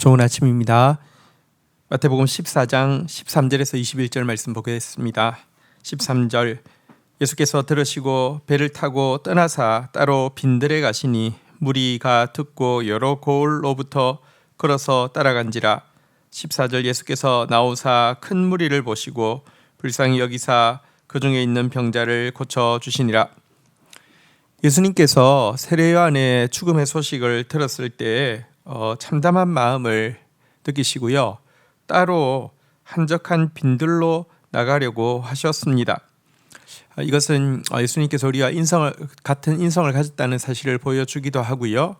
좋은 아침입니다. 마태복음 14장 13절에서 21절 말씀 보겠습니다. 13절 예수께서 들으시고 배를 타고 떠나사 따로 빈들에 가시니 무리가 듣고 여러 고을로부터 걸어서 따라간지라. 14절 예수께서 나오사 큰 무리를 보시고 불쌍히 여기사 그 중에 있는 병자를 고쳐 주시니라. 예수님께서 세례 요한의 죽음의 소식을 들었을 때 참담한 마음을 느끼시고요. 따로 한적한 빈들로 나가려고 하셨습니다. 이것은 예수님께서 우리와 같은 인성을 가졌다는 사실을 보여주기도 하고요.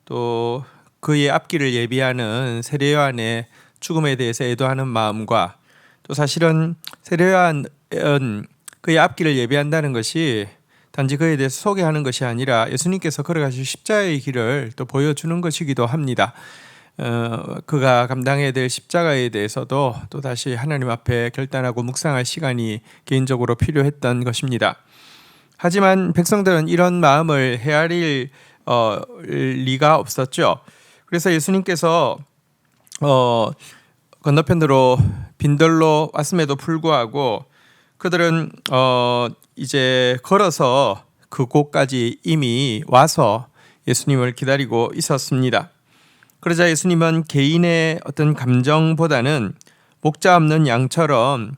또 그의 앞길을 예비하는 세례 요한의 죽음에 대해서 애도하는 마음과 또 사실은 세례 요한은 그의 앞길을 예비한다는 것이 단지 그에 대해서 소개하는 것이 아니라 예수님께서 걸어가실 십자가의 길을 또 보여주는 것이기도 합니다. 그가 감당해야 될 십자가에 대해서도 또다시 하나님 앞에 결단하고 묵상할 시간이 개인적으로 필요했던 것입니다. 하지만 백성들은 이런 마음을 헤아릴 리가 없었죠. 그래서 예수님께서 건너편으로 빈들로 왔음에도 불구하고 그들은 이제 걸어서 그곳까지 이미 와서 예수님을 기다리고 있었습니다. 그러자 예수님은 개인의 어떤 감정보다는 목자 없는 양처럼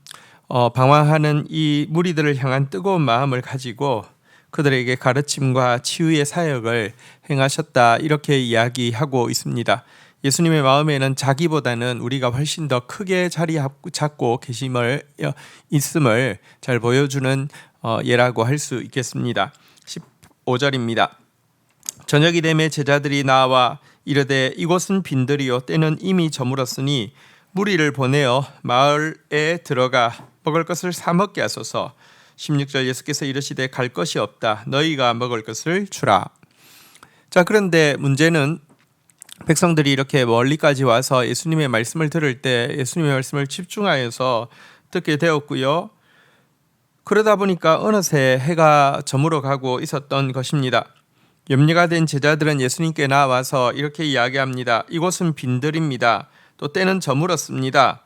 방황하는 이 무리들을 향한 뜨거운 마음을 가지고 그들에게 가르침과 치유의 사역을 행하셨다, 이렇게 이야기하고 있습니다. 예수님의 마음에는 자기보다는 우리가 훨씬 더 크게 자리 잡고 있음을 잘 보여주는 예라고 할 수 있겠습니다. 15절입니다. 저녁이 되매 제자들이 나와 이르되 이곳은 빈들이요 때는 이미 저물었으니 무리를 보내어 마을에 들어가 먹을 것을 사 먹게 하소서. 16절 예수께서 이르시되 갈 것이 없다. 너희가 먹을 것을 주라. 자, 그런데 문제는 백성들이 이렇게 멀리까지 와서 예수님의 말씀을 들을 때 예수님의 말씀을 집중하여서 듣게 되었고요. 그러다 보니까 어느새 해가 저물어 가고 있었던 것입니다. 염려가 된 제자들은 예수님께 나와서 이렇게 이야기합니다. 이곳은 빈들입니다. 또 때는 저물었습니다.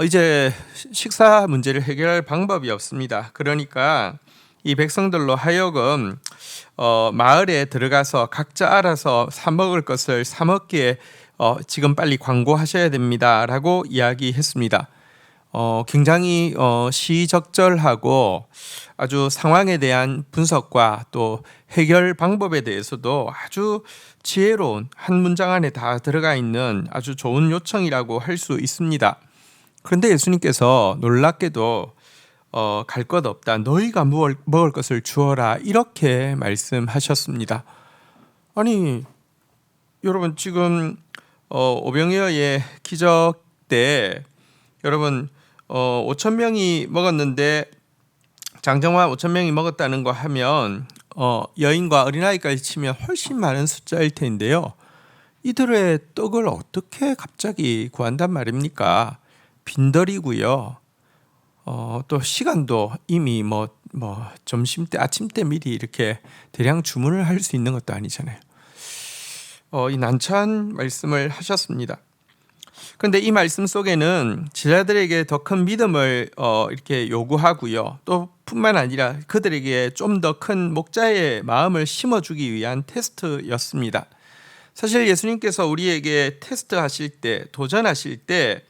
이제 식사 문제를 해결할 방법이 없습니다. 그러니까 이 백성들로 하여금 마을에 들어가서 각자 알아서 사 먹을 것을 사 먹기에 지금 빨리 광고하셔야 됩니다 라고 이야기했습니다. 굉장히 시적절하고 아주 상황에 대한 분석과 또 해결 방법에 대해서도 아주 지혜로운 한 문장 안에 다 들어가 있는 아주 좋은 요청이라고 할 수 있습니다. 그런데 예수님께서 놀랍게도 갈 것 없다. 너희가 먹을 것을 주어라. 이렇게 말씀하셨습니다. 아니, 여러분 지금 오병이어의 기적 때 여러분 5,000명이 먹었는데 장정만 5,000명이 먹었다는 거 하면 여인과 어린아이까지 치면 훨씬 많은 숫자일 텐데요. 이들의 떡을 어떻게 갑자기 구한단 말입니까? 빈들이고요. 또 시간도 이미 점심 때, 아침 때 미리 이렇게 대량 주문을 할 수 있는 것도 아니잖아요. 이 난처한 말씀을 하셨습니다. 그런데 이 말씀 속에는 제자들에게 더 큰 믿음을 이렇게 요구하고요. 또 뿐만 아니라 그들에게 좀 더 큰 목자의 마음을 심어주기 위한 테스트였습니다. 사실 예수님께서 우리에게 테스트하실 때, 도전하실 때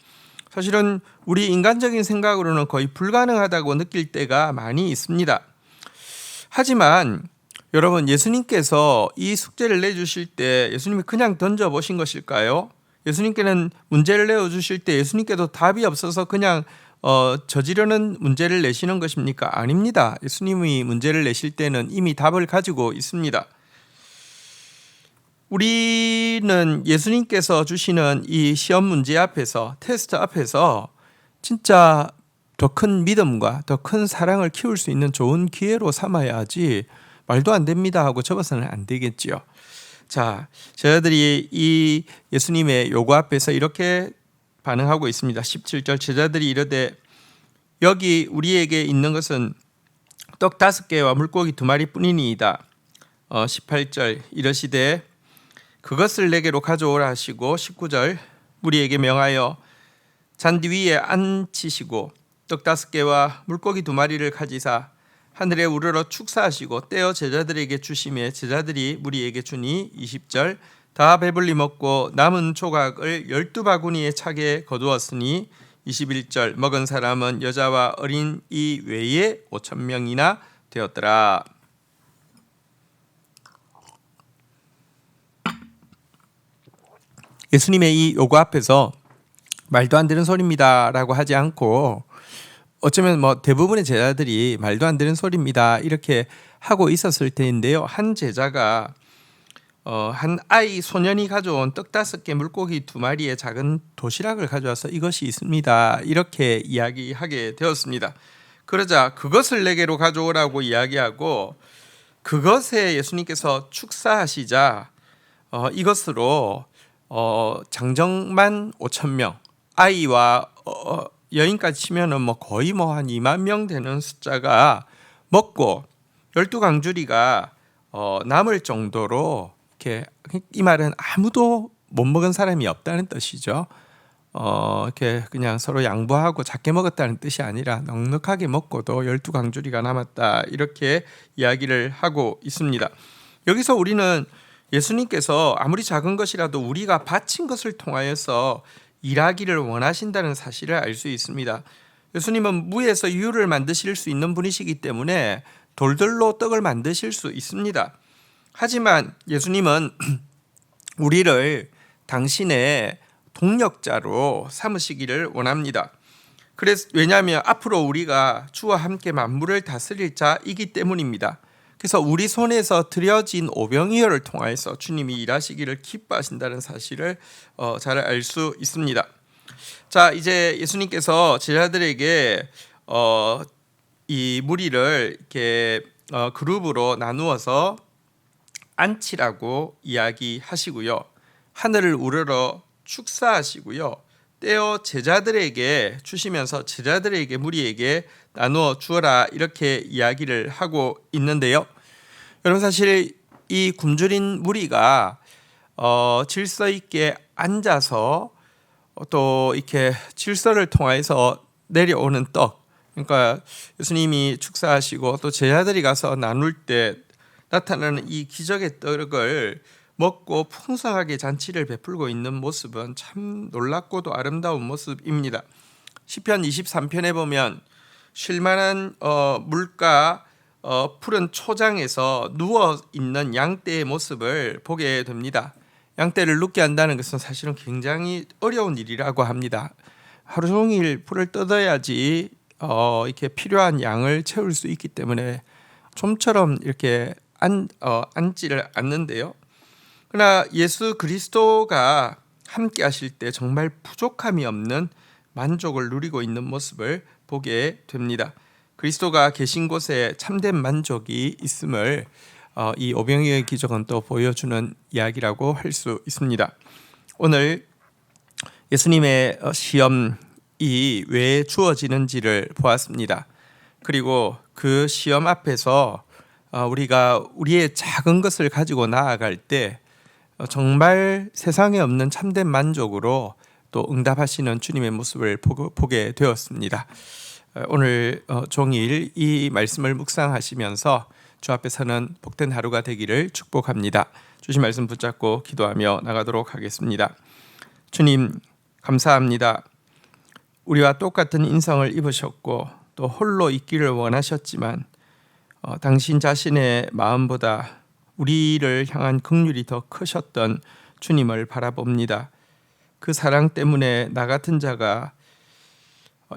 사실은 우리 인간적인 생각으로는 거의 불가능하다고 느낄 때가 많이 있습니다. 하지만 여러분, 예수님께서 이 숙제를 내주실 때 예수님이 그냥 던져보신 것일까요? 예수님께는 문제를 내어주실 때 예수님께도 답이 없어서 그냥 저지르는 문제를 내시는 것입니까? 아닙니다. 예수님이 문제를 내실 때는 이미 답을 가지고 있습니다. 우리는 예수님께서 주시는 이 시험 문제 앞에서, 테스트 앞에서 진짜 더 큰 믿음과 더 큰 사랑을 키울 수 있는 좋은 기회로 삼아야지 말도 안 됩니다 하고 접어서는 안 되겠지요. 자, 제자들이 이 예수님의 요구 앞에서 이렇게 반응하고 있습니다. 17절 제자들이 이르되 여기 우리에게 있는 것은 떡 5개와 물고기 2마리 뿐이니이다. 18절 이르시되 그것을 내게로 가져오라 하시고 19절 무리에게 명하여 잔디 위에 앉히시고 떡 5개와 물고기 2마리를 가지사 하늘에 우러러 축사하시고 떼어 제자들에게 주시매 제자들이 무리에게 주니 20절 다 배불리 먹고 남은 조각을 12바구니에 차게 거두었으니 21절 먹은 사람은 여자와 어린 이 외에 5,000명이나 되었더라. 예수님의 이 요구 앞에서 말도 안 되는 소리입니다라고 하지 않고 어쩌면 대부분의 제자들이 말도 안 되는 소리입니다 이렇게 하고 있었을 텐데요. 한 제자가 한 아이 소년이 가져온 떡 5개 물고기 2마리의 작은 도시락을 가져와서 이것이 있습니다 이렇게 이야기하게 되었습니다. 그러자 그것을 내게로 가져오라고 이야기하고 그것에 예수님께서 축사하시자 이것으로 장정만 5,000명 아이와 여인까지 치면은 거의 한 2만 명 되는 숫자가 먹고 12강주리가 남을 정도로 이렇게 이 말은 아무도 못 먹은 사람이 없다는 뜻이죠. 이렇게 그냥 서로 양보하고 작게 먹었다는 뜻이 아니라 넉넉하게 먹고도 12강주리가 남았다 이렇게 이야기를 하고 있습니다. 여기서 우리는 예수님께서 아무리 작은 것이라도 우리가 바친 것을 통하여서 일하기를 원하신다는 사실을 알 수 있습니다. 예수님은 무에서 유를 만드실 수 있는 분이시기 때문에 돌들로 떡을 만드실 수 있습니다. 하지만 예수님은 우리를 당신의 동력자로 삼으시기를 원합니다. 왜냐하면 앞으로 우리가 주와 함께 만물을 다스릴 자이기 때문입니다. 그래서 우리 손에서 드려진 오병이어를 통해서 주님이 일하시기를 기뻐하신다는 사실을 잘 알 수 있습니다. 자, 이제 예수님께서 제자들에게 이 무리를 이렇게 그룹으로 나누어서 앉히라고 이야기하시고요. 하늘을 우러러 축사하시고요. 떼어 제자들에게 주시면서 제자들에게 무리에게 나누어 주어라 이렇게 이야기를 하고 있는데요. 여러분 사실 이 굶주린 무리가 질서 있게 앉아서 또 이렇게 질서를 통해서 내려오는 떡, 그러니까 예수님이 축사하시고 또 제자들이 가서 나눌 때 나타나는 이 기적의 떡을 먹고 풍성하게 잔치를 베풀고 있는 모습은 참 놀랍고도 아름다운 모습입니다. 시편 23편에 보면 쉴만한 물가 푸른 초장에서 누워 있는 양떼의 모습을 보게 됩니다. 양떼를 눕게 한다는 것은 사실은 굉장히 어려운 일이라고 합니다. 하루 종일 풀을 뜯어야지 이렇게 필요한 양을 채울 수 있기 때문에 좀처럼 이렇게 앉지를 않는데요. 그러나 예수 그리스도가 함께 하실 때 정말 부족함이 없는 만족을 누리고 있는 모습을 보게 됩니다. 그리스도가 계신 곳에 참된 만족이 있음을 이 오병이어의 기적은 또 보여주는 이야기라고 할 수 있습니다. 오늘 예수님의 시험이 왜 주어지는지를 보았습니다. 그리고 그 시험 앞에서 우리가 우리의 작은 것을 가지고 나아갈 때 정말 세상에 없는 참된 만족으로 또 응답하시는 주님의 모습을 보게 되었습니다. 오늘 종일 이 말씀을 묵상하시면서 주 앞에 서는 복된 하루가 되기를 축복합니다. 주신 말씀 붙잡고 기도하며 나가도록 하겠습니다. 주님 감사합니다. 우리와 똑같은 인성을 입으셨고 또 홀로 있기를 원하셨지만 당신 자신의 마음보다 우리를 향한 긍휼이 더 크셨던 주님을 바라봅니다. 그 사랑 때문에 나 같은 자가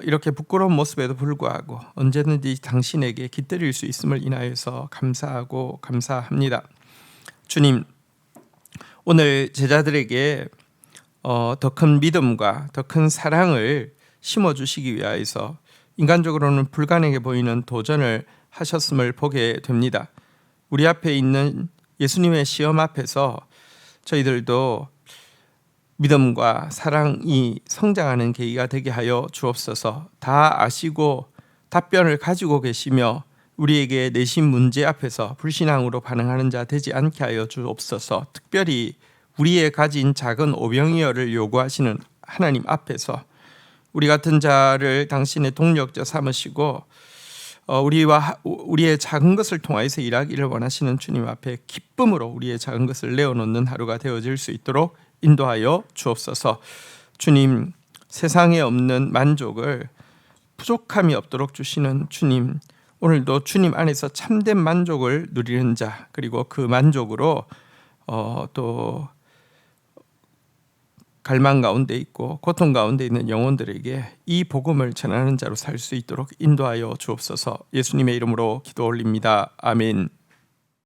이렇게 부끄러운 모습에도 불구하고 언제든지 당신에게 깃들일 수 있음을 인하여서 감사하고 감사합니다. 주님, 오늘 제자들에게 더 큰 믿음과 더 큰 사랑을 심어주시기 위하여서 인간적으로는 불가능해 보이는 도전을 하셨음을 보게 됩니다. 우리 앞에 있는 예수님의 시험 앞에서 저희들도 믿음과 사랑이 성장하는 계기가 되게 하여 주옵소서. 다 아시고 답변을 가지고 계시며 우리에게 내신 문제 앞에서 불신앙으로 반응하는 자 되지 않게 하여 주옵소서. 특별히 우리의 가진 작은 오병이어를 요구하시는 하나님 앞에서 우리 같은 자를 당신의 동력자 삼으시고 우리의 작은 것을 통하여서 일하기를 원하시는 주님 앞에 기쁨으로 우리의 작은 것을 내어놓는 하루가 되어질 수 있도록 인도하여 주옵소서. 주님, 세상에 없는 만족을 부족함이 없도록 주시는 주님, 오늘도 주님 안에서 참된 만족을 누리는 자, 그리고 그 만족으로 또 갈망 가운데 있고 고통 가운데 있는 영혼들에게 이 복음을 전하는 자로 살 수 있도록 인도하여 주옵소서. 예수님의 이름으로 기도 올립니다. 아멘.